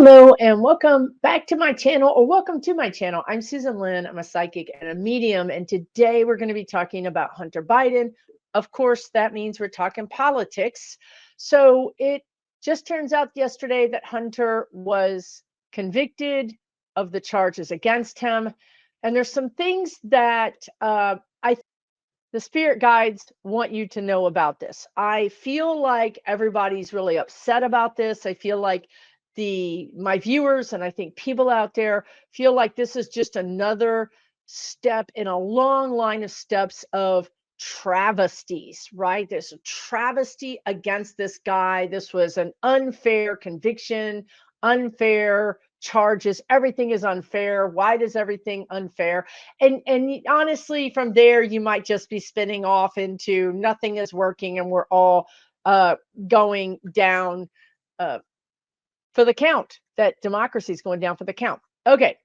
Hello and welcome back to my channel, or welcome to my channel. I'm Susan Lynn. I'm a psychic and a medium, and today we're going to be talking about Hunter Biden. Of course, that means we're talking politics. So it just turns out yesterday that Hunter was convicted of the charges against him, and there's some things that the spirit guides want you to know about this. I feel like everybody's really upset about this. I feel like my viewers and I think people out there feel like this is just another step in a long line of steps of travesties, right? There's a travesty against this guy. This was an unfair conviction, unfair charges. Everything is unfair. Why does everything unfair? And honestly, from there you might just be spinning off into nothing is working and we're all going down for the count, that democracy is going down for the count. Okay,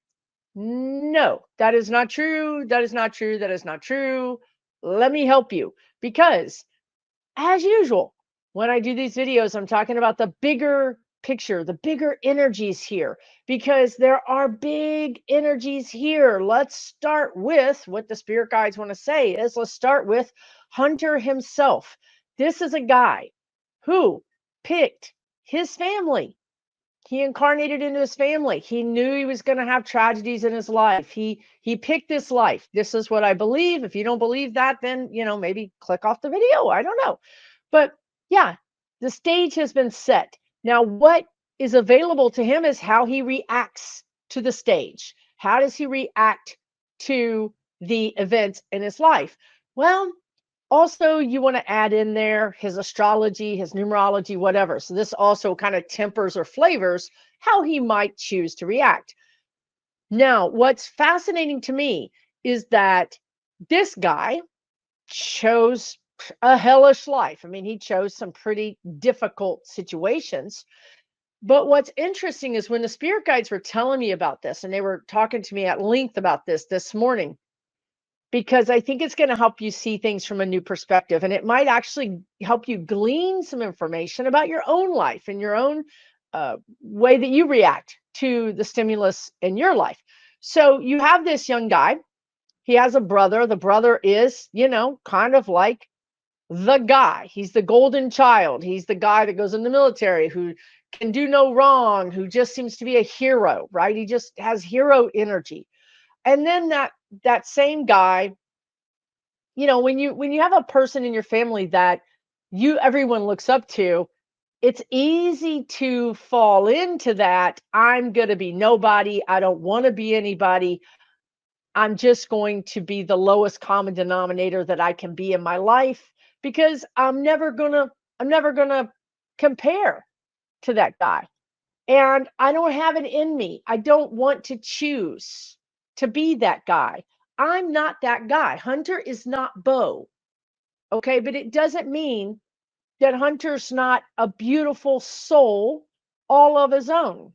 no, that is not true. That is not true. That is not true. Let me help you, because as usual, when I do these videos, I'm talking about the bigger picture, the bigger energies here, because there are big energies here. Let's start with what the spirit guides want to say is, let's start with Hunter himself. This is a guy who picked his family. He incarnated into his family. He knew he was going to have tragedies in his life. He picked this life. This is what I believe. If you don't believe that, then, maybe click off the video. I don't know. But yeah, the stage has been set. Now, what is available to him is how he reacts to the stage. How does he react to the events in his life? Well, also, you want to add in there his astrology, his numerology, whatever. So this also kind of tempers or flavors how he might choose to react. Now, what's fascinating to me is that this guy chose a hellish life. I mean, he chose some pretty difficult situations. But what's interesting is when the spirit guides were telling me about this, and they were talking to me at length about this morning, because I think it's going to help you see things from a new perspective. And it might actually help you glean some information about your own life and your own way that you react to the stimulus in your life. So you have this young guy. He has a brother. The brother is, kind of like the guy. He's the golden child. He's the guy that goes in the military, who can do no wrong, who just seems to be a hero, right? He just has hero energy. And then that same guy, when you have a person in your family that everyone looks up to, it's easy to fall into that. I'm going to be nobody. I don't want to be anybody. I'm just going to be the lowest common denominator that I can be in my life, because I'm never going to compare to that guy. And I don't have it in me. I don't want to choose to be that guy. I'm not that guy. Hunter is not Bo. Okay, but it doesn't mean that Hunter's not a beautiful soul all of his own.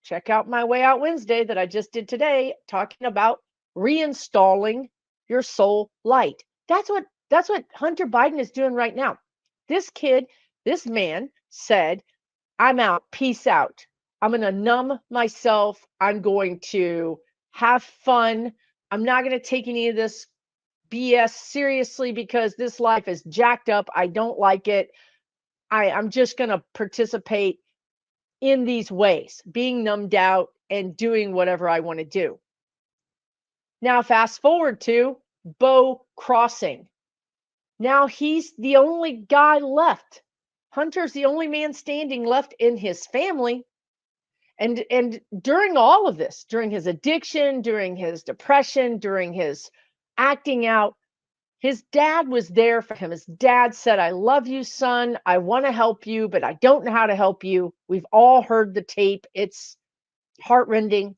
Check out my Way Out Wednesday that I just did today, talking about reinstalling your soul light. That's what Hunter Biden is doing right now. This man said, I'm out, peace out. I'm going to numb myself. I'm going to have fun. I'm not going to take any of this BS seriously, because this life is jacked up. I don't like it. I'm just going to participate in these ways, being numbed out and doing whatever I want to do. Now, fast forward to Bo crossing. Now he's the only guy left. Hunter's the only man standing left in his family. And during all of this, during his addiction, during his depression, during his acting out, his dad was there for him. His dad said, I love you, son. I want to help you, but I don't know how to help you. We've all heard the tape. It's heartrending.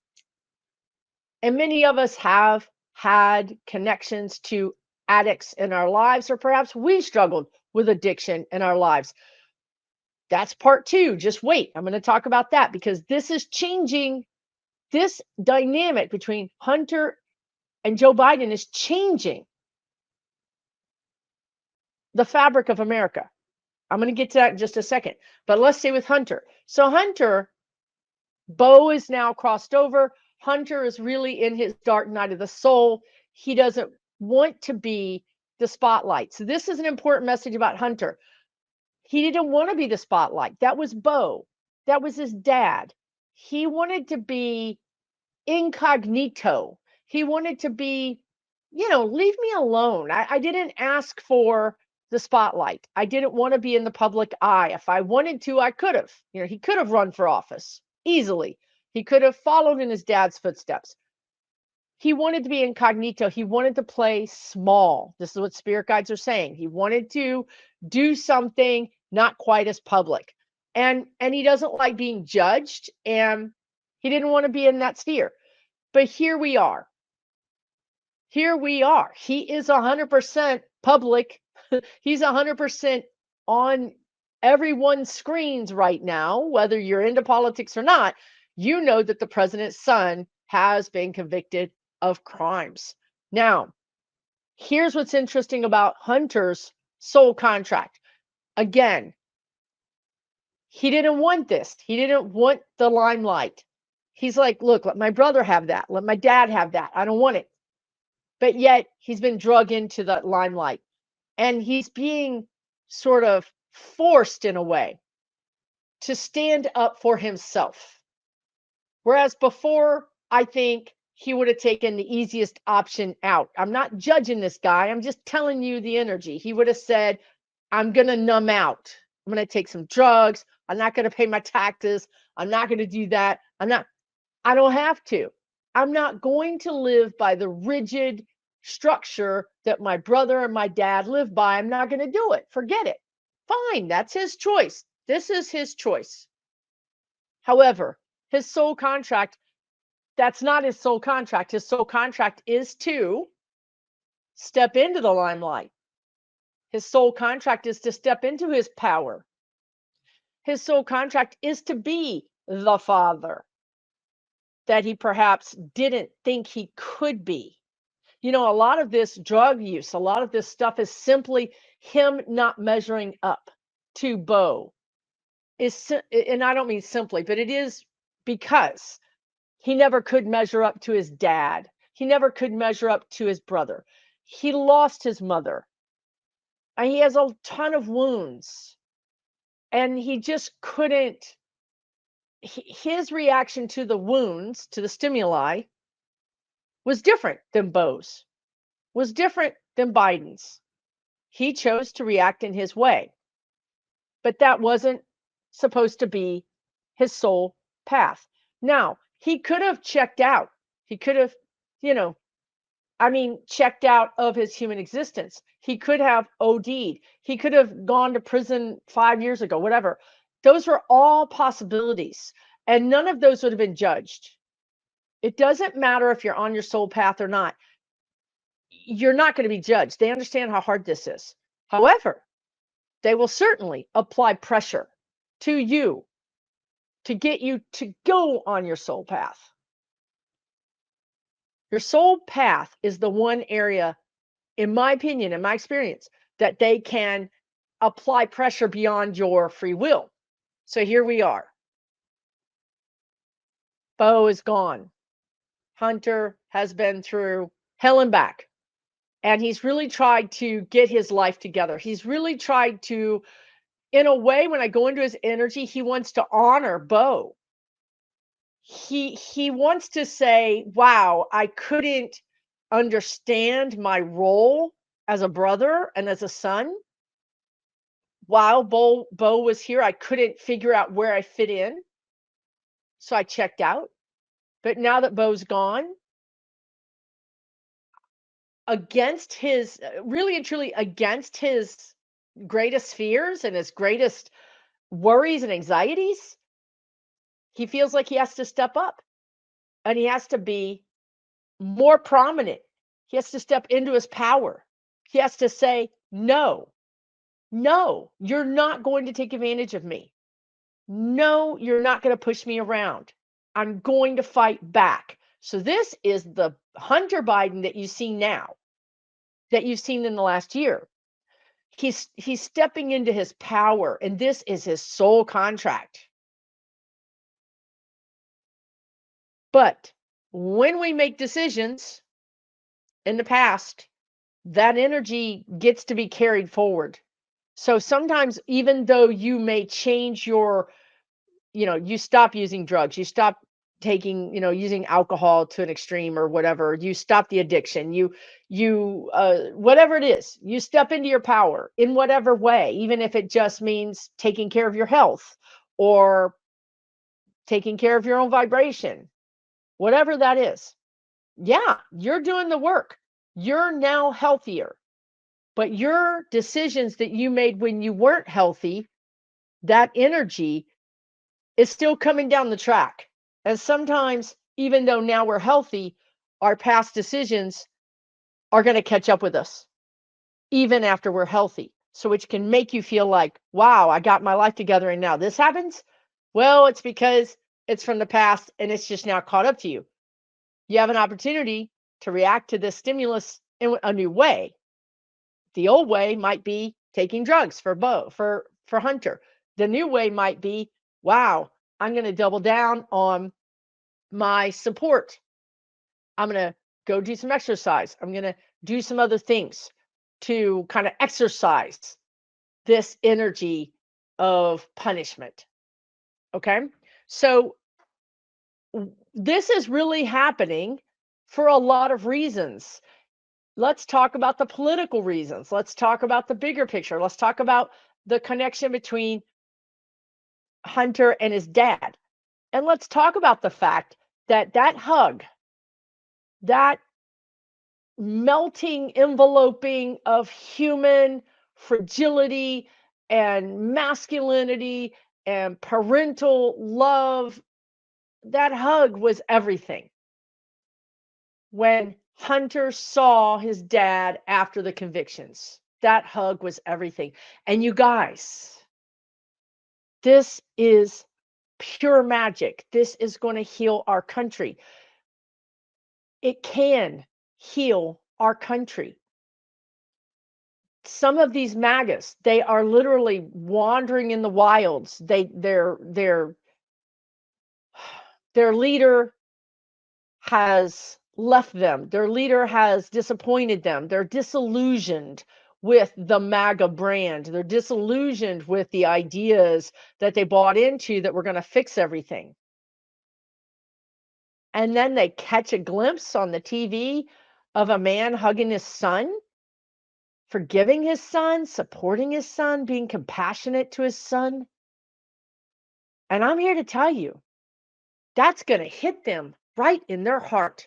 And many of us have had connections to addicts in our lives, or perhaps we struggled with addiction in our lives. That's part 2. Just wait. I'm going to talk about that, because this is changing. This dynamic between Hunter and Joe Biden is changing the fabric of America. I'm going to get to that in just a second, but let's stay with Hunter. So Hunter Bo is now crossed over. Hunter is really in his dark night of the soul. He doesn't want to be the spotlight. So this is an important message about Hunter. He didn't want to be the spotlight. That was Bo. That was his dad. He wanted to be incognito. He wanted to be, leave me alone. I didn't ask for the spotlight. I didn't want to be in the public eye. If I wanted to, I could have. He could have run for office easily. He could have followed in his dad's footsteps. He wanted to be incognito. He wanted to play small. This is what spirit guides are saying. He wanted to do something not quite as public. And he doesn't like being judged, and he didn't want to be in that sphere. But here we are. Here we are. He is 100% public. He's 100% on everyone's screens right now, whether you're into politics or not. You know that the president's son has been convicted of crimes. Now, here's what's interesting about Hunter's soul contract. Again, he didn't want this. He didn't want the limelight. He's like, look, let my brother have that. Let my dad have that. I don't want it. But yet he's been drug into the limelight, and he's being sort of forced in a way to stand up for himself. Whereas before, I think he would have taken the easiest option out. I'm not judging this guy. I'm just telling you the energy. He would have said, I'm going to numb out. I'm going to take some drugs. I'm not going to pay my taxes. I'm not going to do that. I don't have to. I'm not going to live by the rigid structure that my brother and my dad live by. I'm not going to do it. Forget it. Fine. That's his choice. This is his choice. However, his soul contract, that's not his soul contract. His soul contract is to step into the limelight. His soul contract is to step into his power. His soul contract is to be the father that he perhaps didn't think he could be. A lot of this drug use, a lot of this stuff is simply him not measuring up to Bo. And I don't mean simply, but it is because he never could measure up to his dad. He never could measure up to his brother. He lost his mother. And he has a ton of wounds. And he just couldn't. His reaction to the wounds, to the stimuli, was different than Bo's, was different than Biden's. He chose to react in his way. But that wasn't supposed to be his soul path. Now, he could have checked out. He could have, checked out of his human existence. He could have OD'd. He could have gone to prison 5 years ago, whatever. Those were all possibilities, and none of those would have been judged. It doesn't matter if you're on your soul path or not. You're not going to be judged. They understand how hard this is. However, they will certainly apply pressure to you to get you to go on your soul path. Your soul path is the one area, in my opinion, in my experience, that they can apply pressure beyond your free will. So here we are. Bo is gone. Hunter has been through hell and back. And he's really tried to get his life together. He's really tried to, in a way, when I go into his energy, he wants to honor Bo. He wants to say, wow, I couldn't understand my role as a brother and as a son. While Bo was here, I couldn't figure out where I fit in. So I checked out. But now that Bo's gone, against his, really and truly against his greatest fears and his greatest worries and anxieties, he feels like he has to step up and he has to be more prominent. He has to step into his power. He has to say, no, you're not going to take advantage of me. No, you're not going to push me around. I'm going to fight back. So this is the Hunter Biden that you see now, that you've seen in the last year. He's stepping into his power, and this is his soul contract. But when we make decisions in the past, that energy gets to be carried forward. So sometimes, even though you may change your, you stop using drugs, you stop taking, using alcohol to an extreme or whatever, you stop the addiction, whatever it is, you step into your power in whatever way, even if it just means taking care of your health or taking care of your own vibration, whatever that is. Yeah, you're doing the work. You're now healthier. But your decisions that you made when you weren't healthy, that energy is still coming down the track. And sometimes, even though now we're healthy, our past decisions are going to catch up with us, even after we're healthy. So, which can make you feel like, wow, I got my life together and now this happens. Well, it's because it's from the past and it's just now caught up to you. You have an opportunity to react to this stimulus in a new way. The old way might be taking drugs for Hunter. The new way might be, wow, I'm going to double down on my support. I'm going to go do some exercise. I'm going to do some other things to kind of exercise this energy of punishment. Okay? So this is really happening for a lot of reasons. Let's talk about the political reasons. Let's talk about the bigger picture. Let's talk about the connection between Hunter and his dad. And let's talk about the fact that that hug, that melting enveloping of human fragility and masculinity and parental love, that hug was everything. When Hunter saw his dad after the convictions, that hug was everything. And you guys, this is pure magic. This is going to heal our country. It can heal our country. Some of these MAGAs, they are literally wandering in the wilds. Their leader has left them. Their leader has disappointed them. They're disillusioned with the MAGA brand. They're disillusioned with the ideas that they bought into that were going to fix everything. And then they catch a glimpse on the TV of a man hugging his son, forgiving his son, supporting his son, being compassionate to his son. And I'm here to tell you, that's going to hit them right in their heart.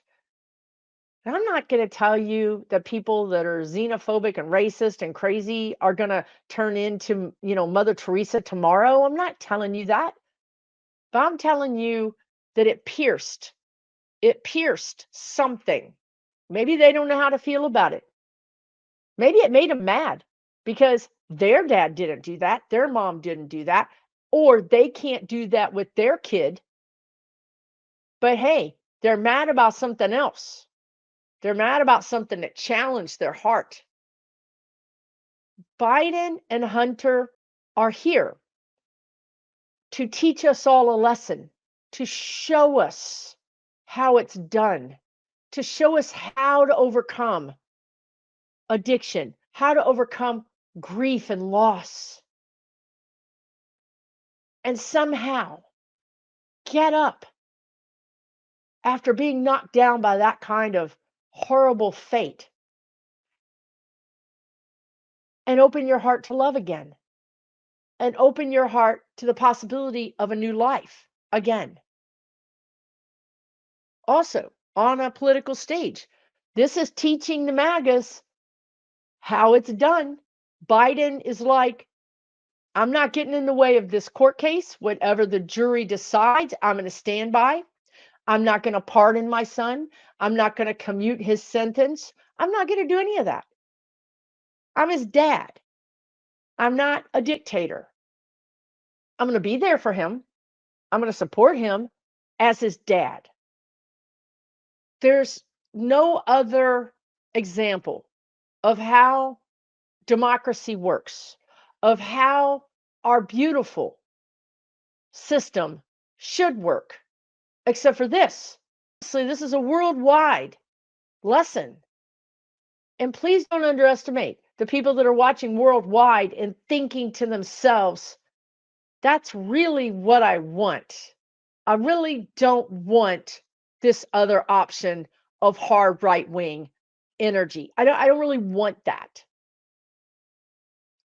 And I'm not going to tell you that people that are xenophobic and racist and crazy are going to turn into, Mother Teresa tomorrow. I'm not telling you that. But I'm telling you that it pierced something. Maybe they don't know how to feel about it. Maybe it made them mad because their dad didn't do that, their mom didn't do that, or they can't do that with their kid. But hey, they're mad about something else. They're mad about something that challenged their heart. Biden and Hunter are here to teach us all a lesson, to show us how it's done, to show us how to overcome addiction, how to overcome grief and loss, and somehow get up after being knocked down by that kind of horrible fate and open your heart to love again and open your heart to the possibility of a new life again. Also, on a political stage, this is teaching the MAGAs how it's done. Biden is like, I'm not getting in the way of this court case. Whatever the jury decides, I'm going to stand by. I'm not going to pardon my son. I'm not going to commute his sentence. I'm not going to do any of that. I'm his dad. I'm not a dictator. I'm going to be there for him. I'm going to support him as his dad. There's no other example of how democracy works, of how our beautiful system should work, except for this. Honestly, this is a worldwide lesson. And please don't underestimate the people that are watching worldwide and thinking to themselves, that's really what I want. I really don't want this other option of hard right wing energy. I don't really want that.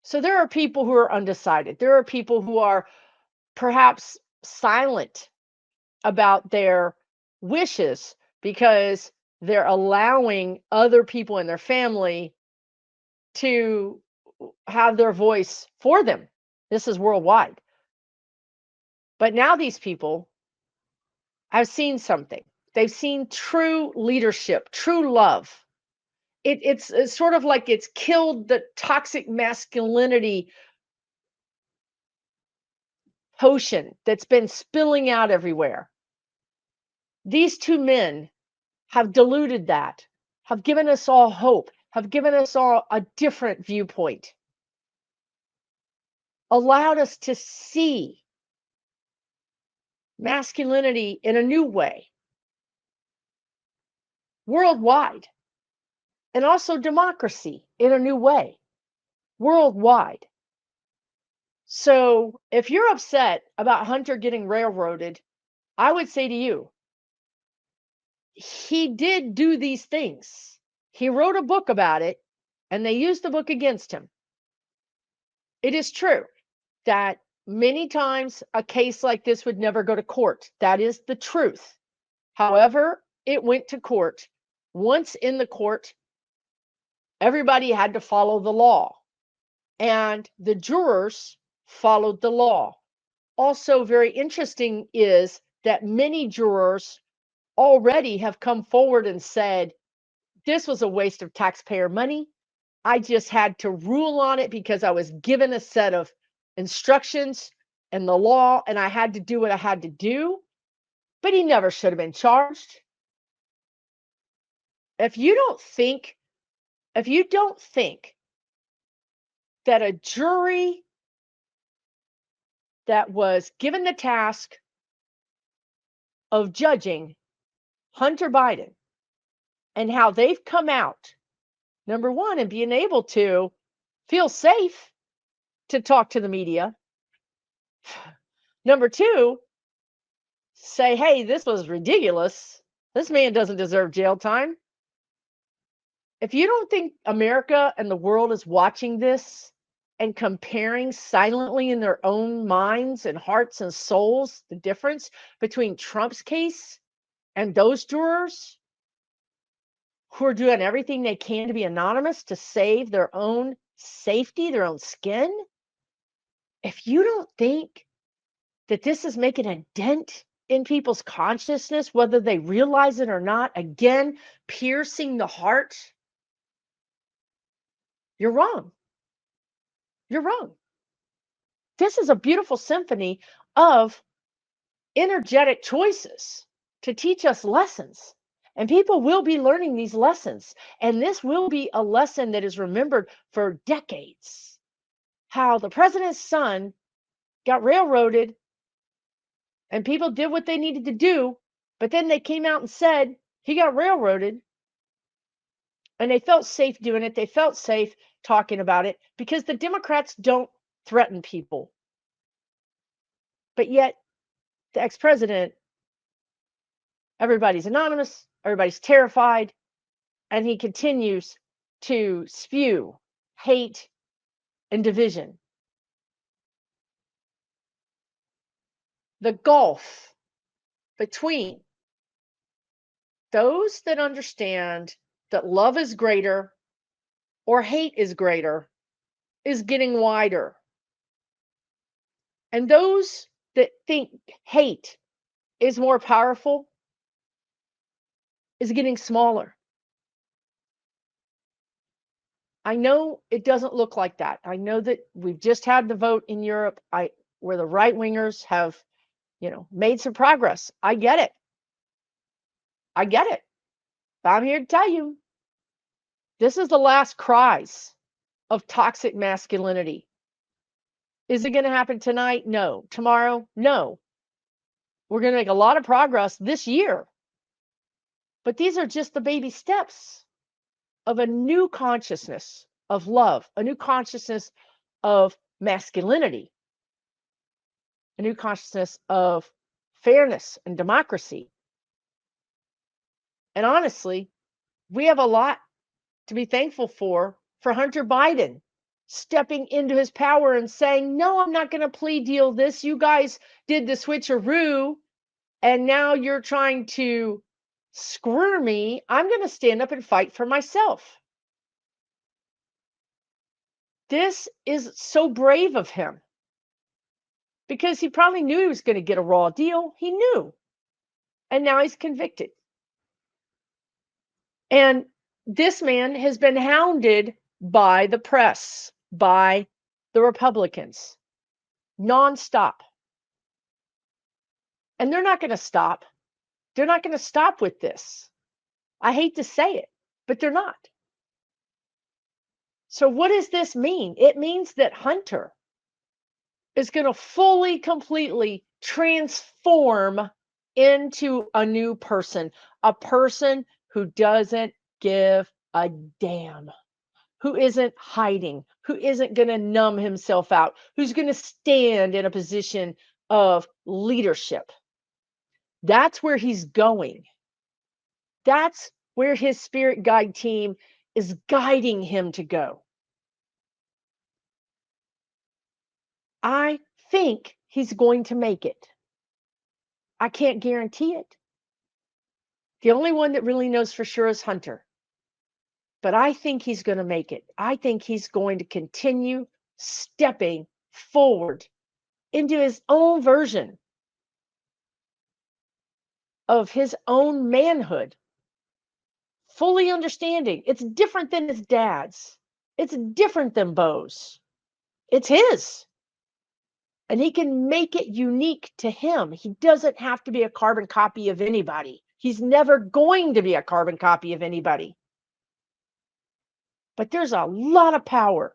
So there are people who are undecided. There are people who are perhaps silent about their wishes because they're allowing other people in their family to have their voice for them. This is worldwide. But now these people have seen something. They've seen true leadership, true love. It's sort of like it's killed the toxic masculinity potion that's been spilling out everywhere. These two men have diluted that, have given us all hope, have given us all a different viewpoint, allowed us to see masculinity in a new way, worldwide, and also democracy in a new way, worldwide. So if you're upset about Hunter getting railroaded, I would say to you, he did do these things. He wrote a book about it, and they used the book against him. It is true that many times a case like this would never go to court. That is the truth. However, it went to court. Once in the court, everybody had to follow the law, and the jurors followed the law. Also, very interesting is that many jurors already have come forward and said, this was a waste of taxpayer money. I just had to rule on it because I was given a set of instructions and the law, and I had to do what I had to do. But he never should have been charged. If you don't think, if you don't think that a jury that was given the task of judging Hunter Biden and how they've come out, number one, and being able to feel safe to talk to the media. Number two, say, hey, this was ridiculous. This man doesn't deserve jail time. If you don't think America and the world is watching this and comparing silently in their own minds and hearts and souls the difference between Trump's case and those jurors who are doing everything they can to be anonymous to save their own safety, their own skin, if you don't think that this is making a dent in people's consciousness, whether they realize it or not, again, piercing the heart, you're wrong. You're wrong. This is a beautiful symphony of energetic choices to teach us lessons. And people will be learning these lessons. And this will be a lesson that is remembered for decades. How the president's son got railroaded and people did what they needed to do, but then they came out and said he got railroaded, and they felt safe doing it. They felt safe talking about it because the Democrats don't threaten people. But yet, the ex president, everybody's anonymous, everybody's terrified, and he continues to spew hate and division. The gulf between those that understand that love is greater or hate is greater is getting wider. And those that think hate is more powerful is getting smaller. I know it doesn't look like that. I know that we've just had the vote in Europe where the right wingers have, made some progress. I get it. I get it. But I'm here to tell you, this is the last cries of toxic masculinity. Is it going to happen tonight? No. Tomorrow? No. We're going to make a lot of progress this year. But these are just the baby steps of a new consciousness of love, a new consciousness of masculinity, a new consciousness of fairness and democracy. And honestly, we have a lot to be thankful for Hunter Biden stepping into his power and saying, no, I'm not going to plea deal this. You guys did the switcheroo, and now you're trying to screw me. I'm going to stand up and fight for myself. This is so brave of him because he probably knew he was going to get a raw deal. He knew. And now he's convicted. And this man has been hounded by the press, by the Republicans, nonstop. And they're not going to stop. They're not going to stop with this. I hate to say it, but they're not. So what does this mean? It means that Hunter is going to fully, completely transform into a new person, a person who doesn't give a damn, who isn't hiding, who isn't going to numb himself out, who's going to stand in a position of leadership. That's where he's going. That's where his spirit guide team is guiding him to go. I think he's going to make it. I can't guarantee it. The only one that really knows for sure is Hunter. But I think he's going to make it. I think he's going to continue stepping forward into his own version of his own manhood, fully understanding it's different than his dad's. It's different than Bo's. It's his. And he can make it unique to him. He doesn't have to be a carbon copy of anybody. He's never going to be a carbon copy of anybody. But there's a lot of power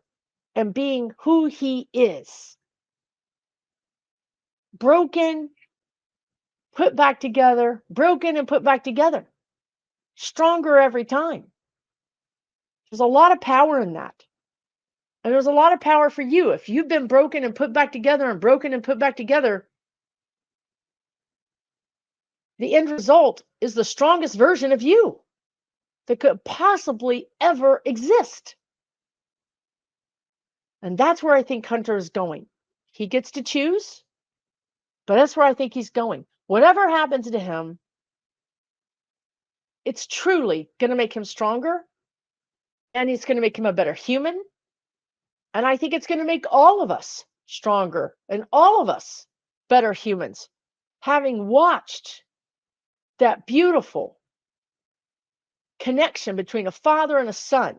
in being who he is. Broken, put back together, broken and put back together. Stronger every time. There's a lot of power in that. And there's a lot of power for you. If you've been broken and put back together and broken and put back together, the end result is the strongest version of you that could possibly ever exist. And that's where I think Hunter is going. He gets to choose, but that's where I think he's going. Whatever happens to him, it's truly going to make him stronger, and it's going to make him a better human. And I think it's going to make all of us stronger and all of us better humans, having watched that beautiful connection between a father and a son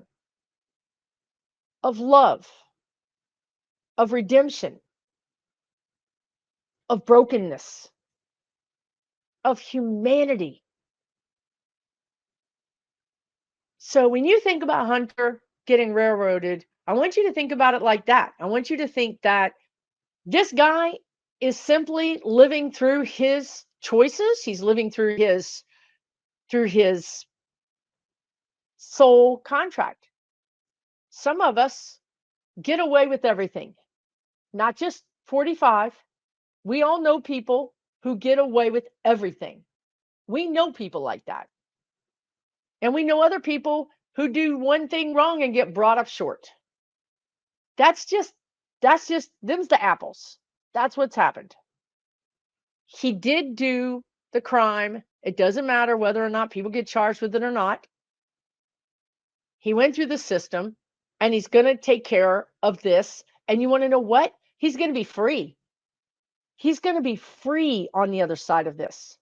of love, of redemption, of brokenness, of humanity. So when you think about Hunter getting railroaded, I want you to think about it like that. I want you to think that this guy is simply living through his choices. He's living through his soul contract. Some of us get away with everything, not just 45. We all know people who get away with everything. We know people like that. And we know other people who do one thing wrong and get brought up short. That's just them's the apples. That's what's happened. He did do the crime. It doesn't matter whether or not people get charged with it or not. He went through the system, and he's going to take care of this. And you want to know what? He's going to be free. He's going to be free on the other side of this.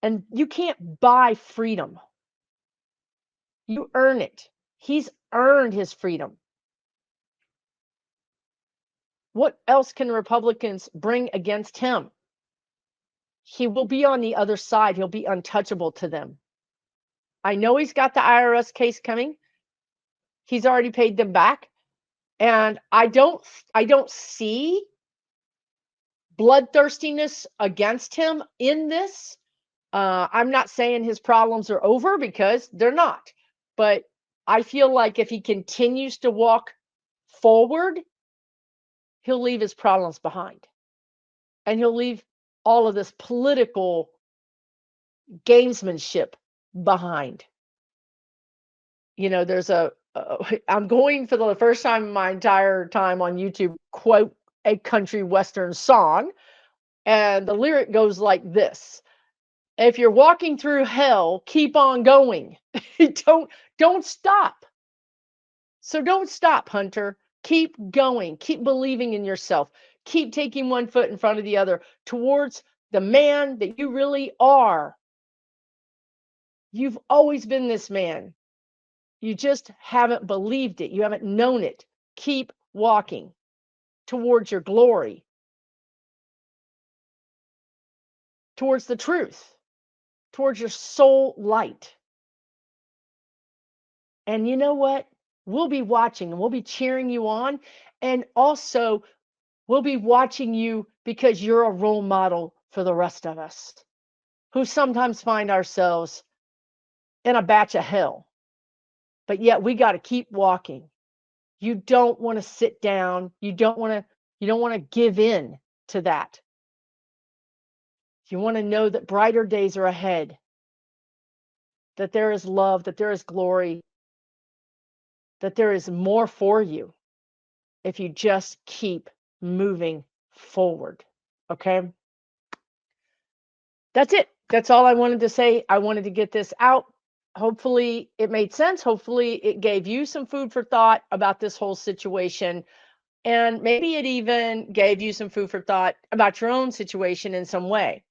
And you can't buy freedom. You earn it. He's earned his freedom. What else can Republicans bring against him? He will be on the other side. He'll be untouchable to them. I know he's got the IRS case coming. He's already paid them back. And I don't see bloodthirstiness against him in this. I'm not saying his problems are over because they're not, but I feel like if he continues to walk forward, he'll leave his problems behind and he'll leave all of this political gamesmanship behind. There's I'm going for the first time in my entire time on YouTube, quote a country western song, and the lyric goes like this: if you're walking through hell, keep on going. Don't stop. So don't stop, Hunter. Keep going. Keep believing in yourself. Keep taking one foot in front of the other towards the man that you really are. You've always been this man. You just haven't believed it. You haven't known it. Keep walking towards your glory, towards the truth, towards your soul light. And you know what? We'll be watching and we'll be cheering you on. And also, we'll be watching you because you're a role model for the rest of us who sometimes find ourselves in a batch of hell. But yet we got to keep walking. You don't want to sit down. You don't want to give in to that. You want to know that brighter days are ahead, that there is love, that there is glory, that there is more for you if you just keep moving forward. Okay? That's it. That's all I wanted to say. I wanted to get this out. Hopefully, it made sense. Hopefully, it gave you some food for thought about this whole situation. And maybe it even gave you some food for thought about your own situation in some way.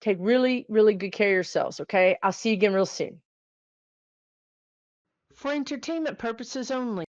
Take really, really good care of yourselves, okay? I'll see you again real soon. For entertainment purposes only.